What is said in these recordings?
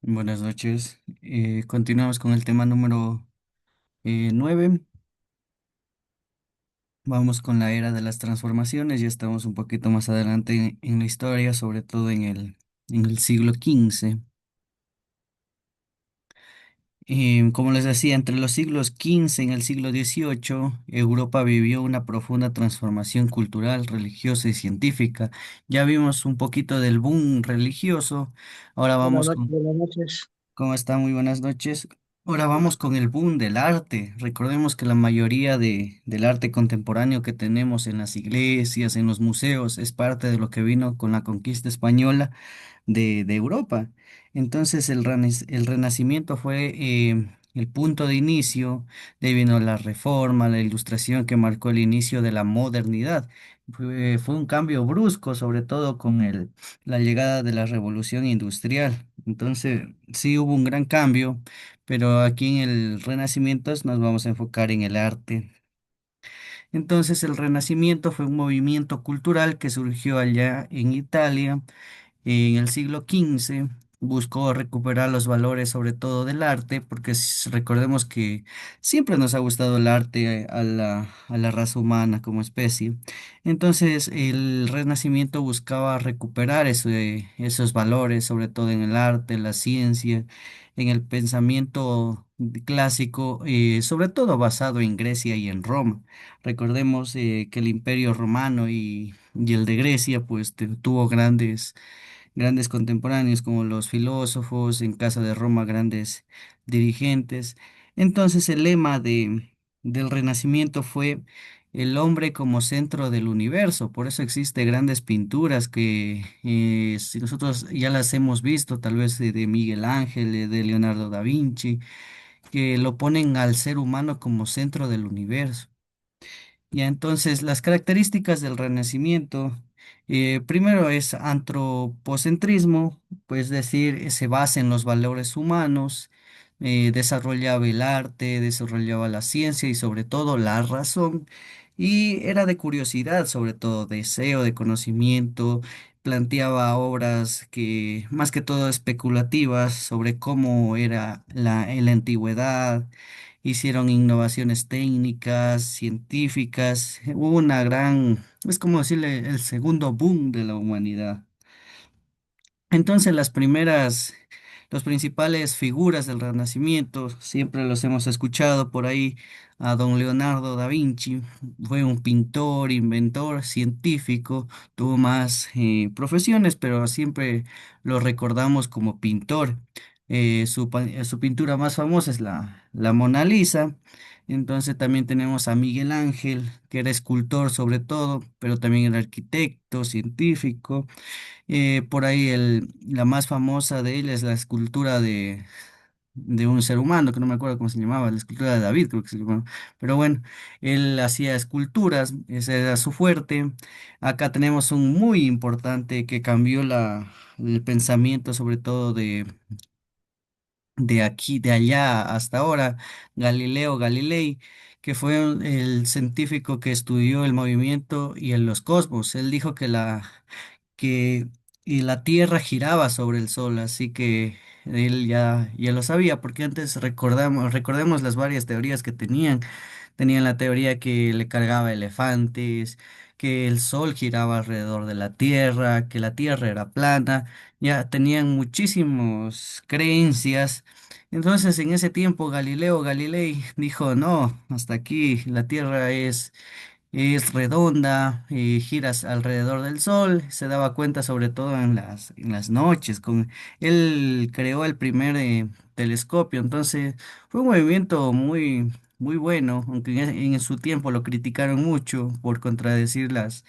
Buenas noches. Continuamos con el tema número 9. Vamos con la era de las transformaciones. Ya estamos un poquito más adelante en la historia, sobre todo en el siglo XV. Como les decía, entre los siglos XV y el siglo XVIII, Europa vivió una profunda transformación cultural, religiosa y científica. Ya vimos un poquito del boom religioso. Ahora Buenas vamos noches, con buenas noches. ¿Cómo está? Muy buenas noches. Ahora vamos con el boom del arte. Recordemos que la mayoría del arte contemporáneo que tenemos en las iglesias, en los museos, es parte de lo que vino con la conquista española de Europa. Entonces el Renacimiento fue el punto de inicio, de ahí vino la Reforma, la Ilustración que marcó el inicio de la modernidad. Fue un cambio brusco, sobre todo con la llegada de la Revolución Industrial. Entonces sí hubo un gran cambio, pero aquí en el Renacimiento nos vamos a enfocar en el arte. Entonces el Renacimiento fue un movimiento cultural que surgió allá en Italia en el siglo XV. Buscó recuperar los valores sobre todo del arte, porque recordemos que siempre nos ha gustado el arte a la raza humana como especie. Entonces el Renacimiento buscaba recuperar esos valores, sobre todo en el arte, la ciencia, en el pensamiento clásico, sobre todo basado en Grecia y en Roma. Recordemos que el Imperio Romano y el de Grecia pues tuvo grandes contemporáneos como los filósofos, en Casa de Roma grandes dirigentes. Entonces el lema del Renacimiento fue el hombre como centro del universo. Por eso existe grandes pinturas que si nosotros ya las hemos visto, tal vez de Miguel Ángel, de Leonardo da Vinci, que lo ponen al ser humano como centro del universo. Ya, entonces, las características del Renacimiento, primero es antropocentrismo, pues decir, se basa en los valores humanos, desarrollaba el arte, desarrollaba la ciencia y sobre todo la razón, y era de curiosidad, sobre todo deseo de conocimiento, planteaba obras que más que todo especulativas sobre cómo era en la antigüedad. Hicieron innovaciones técnicas, científicas. Hubo es como decirle, el segundo boom de la humanidad. Entonces los principales figuras del Renacimiento, siempre los hemos escuchado por ahí, a don Leonardo da Vinci, fue un pintor, inventor, científico, tuvo más profesiones, pero siempre lo recordamos como pintor. Su pintura más famosa es la Mona Lisa. Entonces también tenemos a Miguel Ángel, que era escultor sobre todo, pero también era arquitecto, científico. Por ahí la más famosa de él es la escultura de un ser humano, que no me acuerdo cómo se llamaba, la escultura de David, creo que se llamaba. Pero bueno, él hacía esculturas, ese era su fuerte. Acá tenemos un muy importante que cambió el pensamiento, sobre todo de aquí, de allá hasta ahora, Galileo Galilei, que fue el científico que estudió el movimiento y en los cosmos. Él dijo que y la Tierra giraba sobre el Sol, así que él ya lo sabía, porque antes recordemos las varias teorías que tenían. Tenían la teoría que le cargaba elefantes, que el Sol giraba alrededor de la Tierra, que la Tierra era plana, ya tenían muchísimas creencias. Entonces en ese tiempo Galileo Galilei dijo, no, hasta aquí la Tierra es redonda, giras alrededor del sol, se daba cuenta sobre todo en las noches. Él creó el primer telescopio, entonces fue un movimiento muy, muy bueno, aunque en su tiempo lo criticaron mucho por contradecir las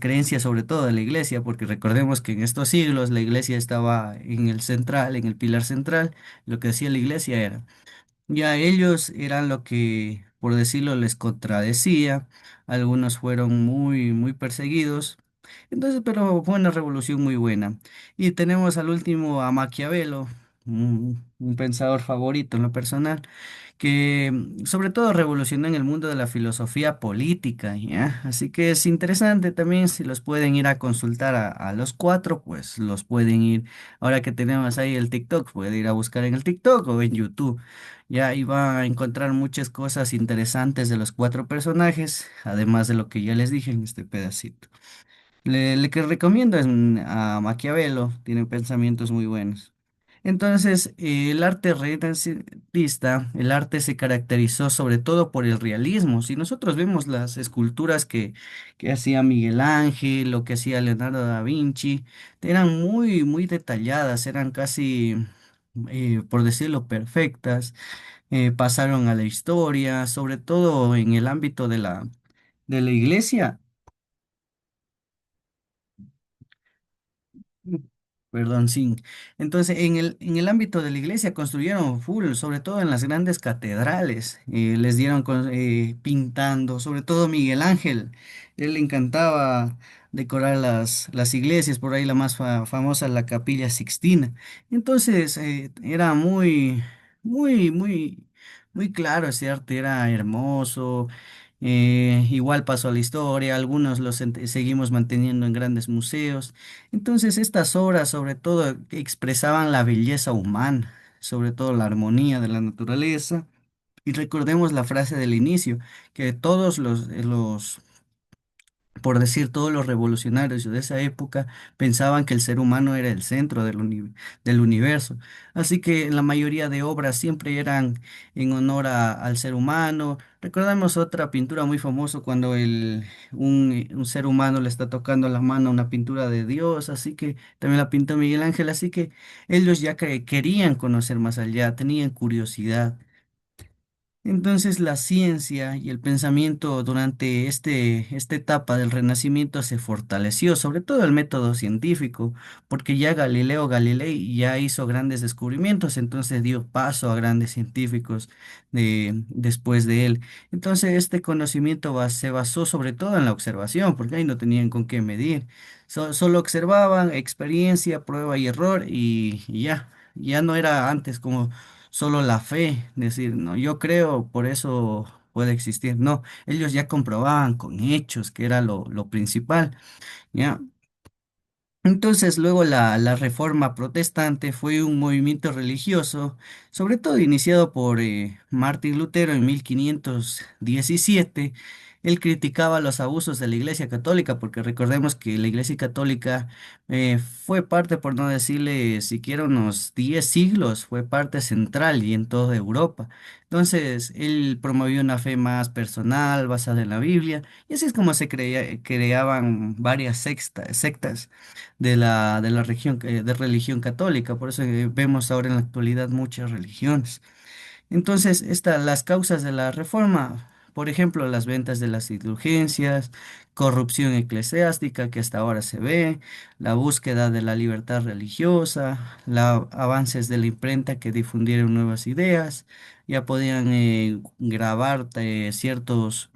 creencias sobre todo de la iglesia, porque recordemos que en estos siglos la iglesia estaba en el central, en el pilar central, lo que decía la iglesia era. Ya ellos eran lo que, por decirlo, les contradecía. Algunos fueron muy, muy perseguidos. Entonces, pero fue una revolución muy buena. Y tenemos al último a Maquiavelo, un pensador favorito en lo personal, que sobre todo revolucionó en el mundo de la filosofía política, ¿ya? Así que es interesante también si los pueden ir a consultar a los cuatro, pues los pueden ir, ahora que tenemos ahí el TikTok, puede ir a buscar en el TikTok o en YouTube, ya, y va a encontrar muchas cosas interesantes de los cuatro personajes, además de lo que ya les dije en este pedacito. Le que recomiendo es a Maquiavelo, tiene pensamientos muy buenos. Entonces, el arte renacentista, el arte se caracterizó sobre todo por el realismo. Si nosotros vemos las esculturas que hacía Miguel Ángel, lo que hacía Leonardo da Vinci, eran muy, muy detalladas, eran casi, por decirlo, perfectas. Pasaron a la historia, sobre todo en el ámbito de la iglesia. Perdón, sí. Entonces, en el ámbito de la iglesia construyeron full, sobre todo en las grandes catedrales. Les dieron pintando, sobre todo Miguel Ángel. Él le encantaba decorar las iglesias, por ahí la más famosa, la Capilla Sixtina. Entonces, era muy, muy, muy, muy claro ese arte, era hermoso. Igual pasó a la historia, algunos los seguimos manteniendo en grandes museos. Entonces, estas obras sobre todo expresaban la belleza humana, sobre todo la armonía de la naturaleza. Y recordemos la frase del inicio, que todos por decir, todos los revolucionarios de esa época pensaban que el ser humano era el centro del universo. Así que la mayoría de obras siempre eran en honor al ser humano. Recordamos otra pintura muy famosa cuando un ser humano le está tocando la mano a una pintura de Dios, así que también la pintó Miguel Ángel, así que ellos ya querían conocer más allá, tenían curiosidad. Entonces la ciencia y el pensamiento durante esta etapa del Renacimiento se fortaleció, sobre todo el método científico, porque ya Galileo Galilei ya hizo grandes descubrimientos, entonces dio paso a grandes científicos después de él. Entonces este conocimiento se basó sobre todo en la observación, porque ahí no tenían con qué medir. Solo observaban, experiencia, prueba y error y ya. Ya no era antes como solo la fe, decir, no, yo creo, por eso puede existir. No, ellos ya comprobaban con hechos que era lo principal, ¿ya? Entonces, luego la Reforma Protestante fue un movimiento religioso, sobre todo iniciado por Martín Lutero en 1517. Él criticaba los abusos de la Iglesia Católica, porque recordemos que la Iglesia Católica fue parte, por no decirle siquiera unos 10 siglos, fue parte central y en toda Europa. Entonces, él promovió una fe más personal, basada en la Biblia, y así es como creaban varias sectas de la región, de religión católica. Por eso vemos ahora en la actualidad muchas religiones. Entonces, las causas de la reforma, por ejemplo, las ventas de las indulgencias, corrupción eclesiástica que hasta ahora se ve, la búsqueda de la libertad religiosa, los avances de la imprenta que difundieron nuevas ideas, ya podían grabar ciertos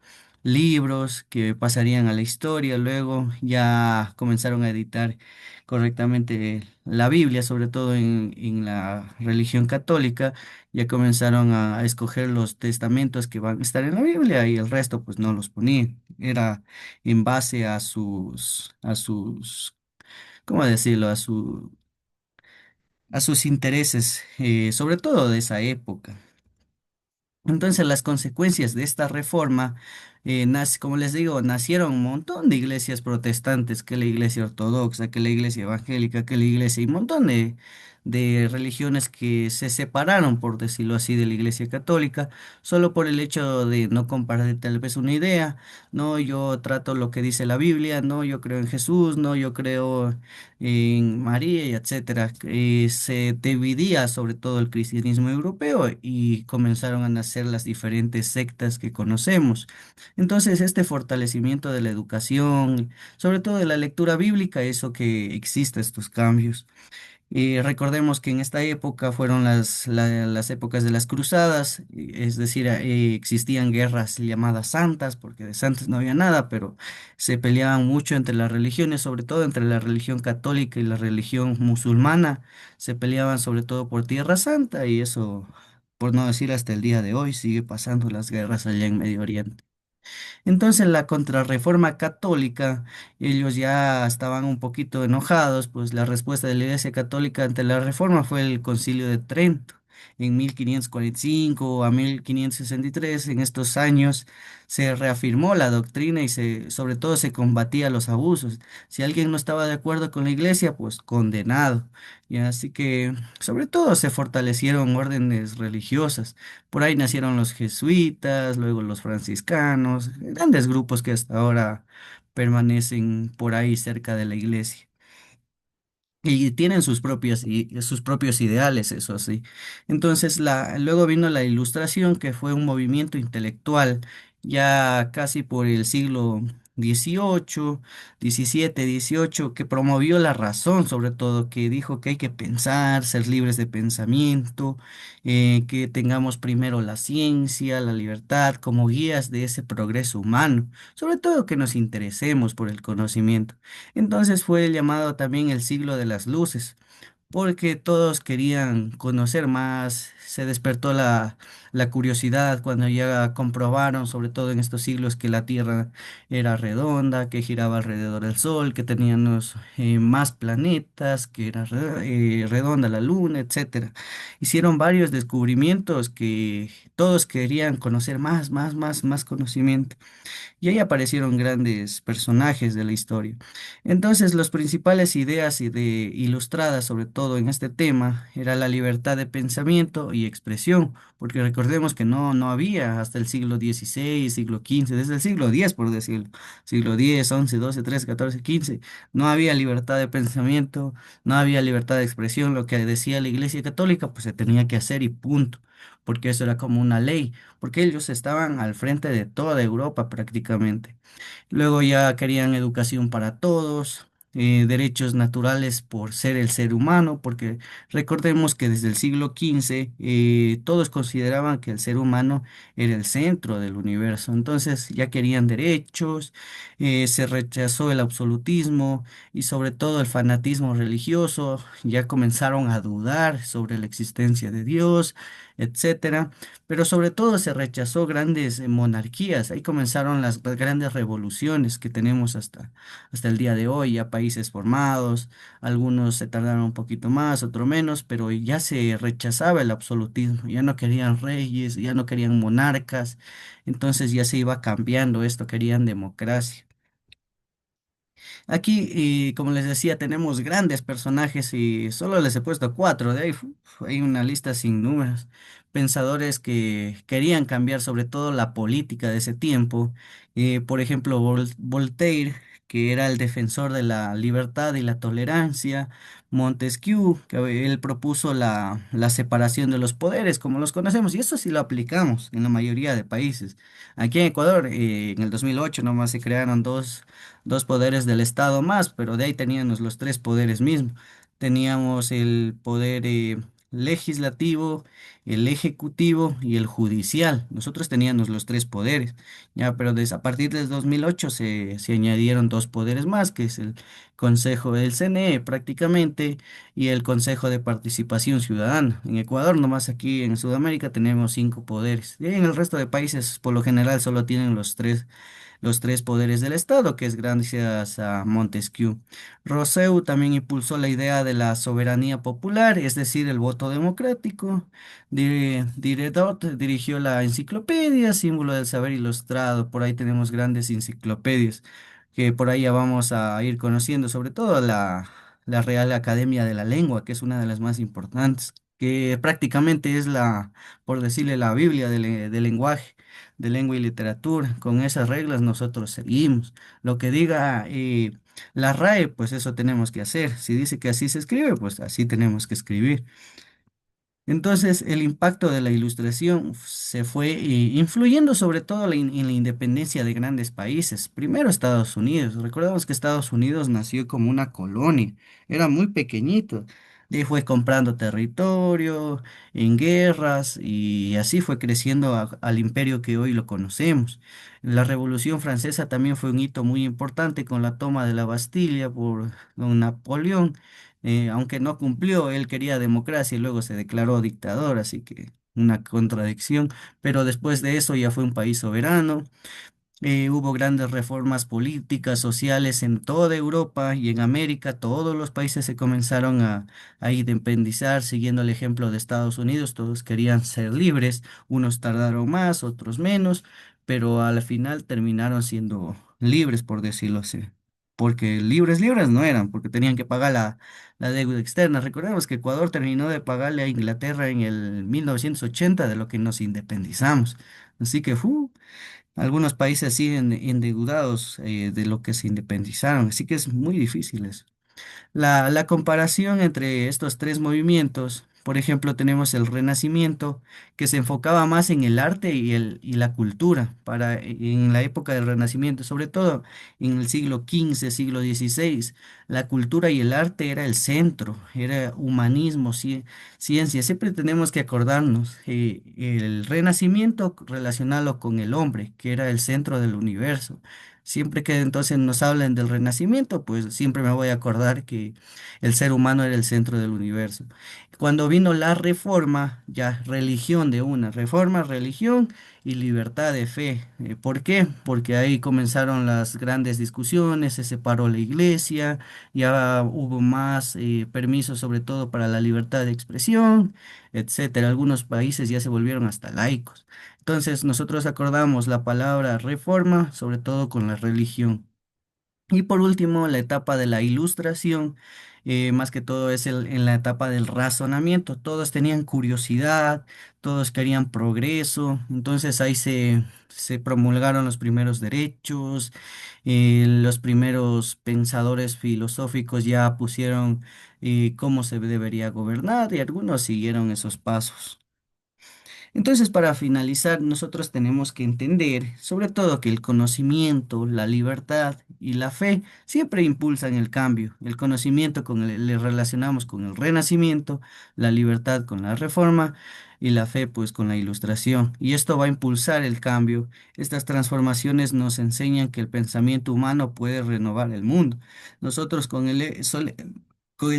libros que pasarían a la historia, luego ya comenzaron a editar correctamente la Biblia, sobre todo en la religión católica ya comenzaron a escoger los testamentos que van a estar en la Biblia y el resto pues no los ponían. Era en base ¿cómo decirlo? A sus intereses, sobre todo de esa época. Entonces, las consecuencias de esta reforma, como les digo, nacieron un montón de iglesias protestantes, que la iglesia ortodoxa, que la iglesia evangélica, que la iglesia y un montón de religiones que se separaron, por decirlo así, de la iglesia católica, solo por el hecho de no compartir tal vez una idea. No, yo trato lo que dice la Biblia, no, yo creo en Jesús, no, yo creo en María y etcétera. Se dividía sobre todo el cristianismo europeo y comenzaron a nacer las diferentes sectas que conocemos. Entonces, este fortalecimiento de la educación, sobre todo de la lectura bíblica, hizo que exista estos cambios. Y recordemos que en esta época fueron las épocas de las cruzadas, es decir, existían guerras llamadas santas, porque de santas no había nada, pero se peleaban mucho entre las religiones, sobre todo entre la religión católica y la religión musulmana, se peleaban sobre todo por Tierra Santa y eso, por no decir hasta el día de hoy, sigue pasando las guerras allá en Medio Oriente. Entonces la contrarreforma católica, ellos ya estaban un poquito enojados, pues la respuesta de la Iglesia Católica ante la reforma fue el Concilio de Trento. En 1545 a 1563, en estos años, se reafirmó la doctrina y sobre todo se combatía los abusos. Si alguien no estaba de acuerdo con la iglesia, pues condenado. Y así que, sobre todo, se fortalecieron órdenes religiosas. Por ahí nacieron los jesuitas, luego los franciscanos, grandes grupos que hasta ahora permanecen por ahí cerca de la iglesia. Y tienen sus propios ideales, eso sí. Entonces, luego vino la Ilustración, que fue un movimiento intelectual ya casi por el siglo XVIII, XVII, XVIII, que promovió la razón, sobre todo, que dijo que hay que pensar, ser libres de pensamiento, que tengamos primero la ciencia, la libertad como guías de ese progreso humano, sobre todo que nos interesemos por el conocimiento. Entonces fue llamado también el siglo de las luces, porque todos querían conocer más, se despertó la curiosidad cuando ya comprobaron, sobre todo en estos siglos, que la Tierra era redonda, que giraba alrededor del Sol, que teníamos más planetas, que era redonda la Luna, etcétera. Hicieron varios descubrimientos que todos querían conocer más conocimiento. Y ahí aparecieron grandes personajes de la historia. Entonces, las principales ideas ilustradas, sobre todo en este tema, era la libertad de pensamiento y expresión, porque recordemos que no había hasta el siglo XVI, siglo XV, desde el siglo X, por decirlo, siglo X, XI, XII, XIII, XIV, XV, no había libertad de pensamiento, no había libertad de expresión, lo que decía la Iglesia Católica, pues se tenía que hacer y punto, porque eso era como una ley, porque ellos estaban al frente de toda Europa prácticamente. Luego ya querían educación para todos, derechos naturales por ser el ser humano, porque recordemos que desde el siglo XV todos consideraban que el ser humano era el centro del universo. Entonces ya querían derechos, se rechazó el absolutismo y sobre todo el fanatismo religioso. Ya comenzaron a dudar sobre la existencia de Dios, etcétera. Pero sobre todo se rechazó grandes monarquías. Ahí comenzaron las grandes revoluciones que tenemos hasta el día de hoy, ya países formados, algunos se tardaron un poquito más, otros menos, pero ya se rechazaba el absolutismo, ya no querían reyes, ya no querían monarcas, entonces ya se iba cambiando esto, querían democracia. Aquí, y como les decía, tenemos grandes personajes y solo les he puesto cuatro, de ahí hay una lista sin números. Pensadores que querían cambiar sobre todo la política de ese tiempo. Por ejemplo, Voltaire, que era el defensor de la libertad y la tolerancia. Montesquieu, que él propuso la separación de los poderes, como los conocemos, y eso sí lo aplicamos en la mayoría de países. Aquí en Ecuador, en el 2008 nomás se crearon dos poderes del Estado más, pero de ahí teníamos los tres poderes mismos. Teníamos el poder legislativo, el ejecutivo y el judicial. Nosotros teníamos los tres poderes, ya, pero a partir del 2008 se añadieron dos poderes más, que es el Consejo del CNE prácticamente y el Consejo de Participación Ciudadana. En Ecuador, nomás aquí en Sudamérica, tenemos cinco poderes. Y en el resto de países, por lo general, solo tienen los tres poderes del Estado, que es gracias a Montesquieu. Rousseau también impulsó la idea de la soberanía popular, es decir, el voto democrático. Diderot dirigió la enciclopedia, símbolo del saber ilustrado. Por ahí tenemos grandes enciclopedias que por ahí ya vamos a ir conociendo, sobre todo la Real Academia de la Lengua, que es una de las más importantes, que prácticamente es por decirle, la Biblia del lenguaje, de lengua y literatura. Con esas reglas nosotros seguimos. Lo que diga la RAE, pues eso tenemos que hacer. Si dice que así se escribe, pues así tenemos que escribir. Entonces, el impacto de la ilustración se fue influyendo sobre todo en la independencia de grandes países. Primero Estados Unidos. Recordemos que Estados Unidos nació como una colonia, era muy pequeñito. De ahí fue comprando territorio en guerras y así fue creciendo al imperio que hoy lo conocemos. La Revolución Francesa también fue un hito muy importante con la toma de la Bastilla por don Napoleón. Aunque no cumplió, él quería democracia y luego se declaró dictador, así que una contradicción, pero después de eso ya fue un país soberano. Hubo grandes reformas políticas, sociales en toda Europa y en América. Todos los países se comenzaron a independizar siguiendo el ejemplo de Estados Unidos. Todos querían ser libres. Unos tardaron más, otros menos, pero al final terminaron siendo libres, por decirlo así. Porque libres, libres no eran, porque tenían que pagar la deuda externa. Recordemos que Ecuador terminó de pagarle a Inglaterra en el 1980 de lo que nos independizamos. Así que, algunos países siguen endeudados de lo que se independizaron, así que es muy difícil eso. La comparación entre estos tres movimientos, por ejemplo, tenemos el Renacimiento, que se enfocaba más en el arte y la cultura, en la época del Renacimiento, sobre todo en el siglo XV, siglo XVI, la cultura y el arte era el centro, era humanismo, ciencia. Siempre tenemos que acordarnos, el Renacimiento relacionarlo con el hombre, que era el centro del universo. Siempre que entonces nos hablen del Renacimiento, pues siempre me voy a acordar que el ser humano era el centro del universo. Cuando vino la reforma, ya religión de una, reforma, religión y libertad de fe. ¿Por qué? Porque ahí comenzaron las grandes discusiones, se separó la iglesia, ya hubo más permisos sobre todo para la libertad de expresión, etcétera. Algunos países ya se volvieron hasta laicos. Entonces nosotros acordamos la palabra reforma, sobre todo con la religión. Y por último, la etapa de la ilustración, más que todo es en la etapa del razonamiento. Todos tenían curiosidad, todos querían progreso, entonces ahí se promulgaron los primeros derechos, los primeros pensadores filosóficos ya pusieron cómo se debería gobernar y algunos siguieron esos pasos. Entonces, para finalizar, nosotros tenemos que entender, sobre todo, que el conocimiento, la libertad y la fe siempre impulsan el cambio. El conocimiento le relacionamos con el renacimiento, la libertad con la reforma y la fe pues con la ilustración. Y esto va a impulsar el cambio. Estas transformaciones nos enseñan que el pensamiento humano puede renovar el mundo. Nosotros con el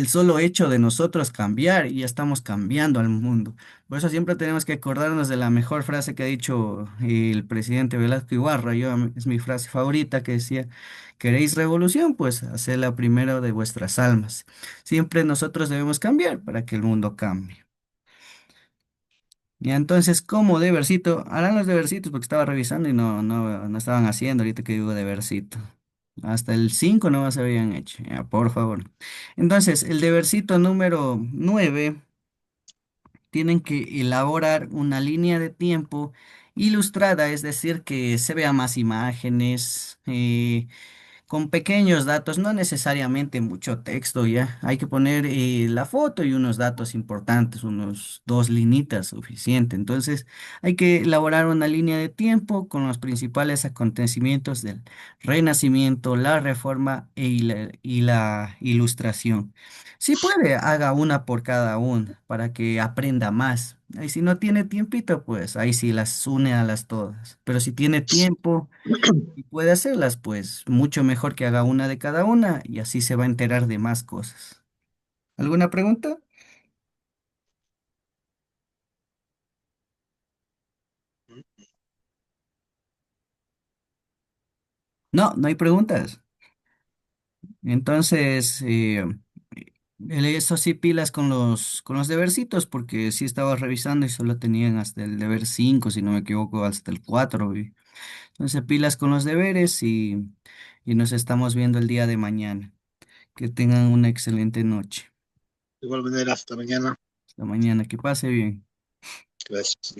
solo hecho de nosotros cambiar, ya estamos cambiando al mundo. Por eso siempre tenemos que acordarnos de la mejor frase que ha dicho el presidente Velasco Ibarra. Es mi frase favorita que decía, ¿queréis revolución? Pues hacedla primero de vuestras almas. Siempre nosotros debemos cambiar para que el mundo cambie. Y entonces, como debercito, harán los debercitos porque estaba revisando y no estaban haciendo ahorita que digo debercito. Hasta el 5 no se habían hecho, ya, por favor. Entonces, el debercito número 9 tienen que elaborar una línea de tiempo ilustrada, es decir, que se vean más imágenes, con pequeños datos, no necesariamente mucho texto ya. Hay que poner la foto y unos datos importantes, unos dos linitas suficiente. Entonces, hay que elaborar una línea de tiempo con los principales acontecimientos del Renacimiento, la Reforma y la Ilustración. Si puede, haga una por cada una para que aprenda más. Y si no tiene tiempito, pues ahí sí las une a las todas. Pero si tiene tiempo y puede hacerlas, pues mucho mejor que haga una de cada una y así se va a enterar de más cosas. ¿Alguna pregunta? No, no hay preguntas. Entonces, eso sí, pilas con los debercitos, porque sí estaba revisando y solo tenían hasta el deber 5 si no me equivoco, hasta el 4. Entonces, pilas con los deberes y nos estamos viendo el día de mañana. Que tengan una excelente noche. De igual manera, hasta mañana. Hasta mañana, que pase bien. Gracias.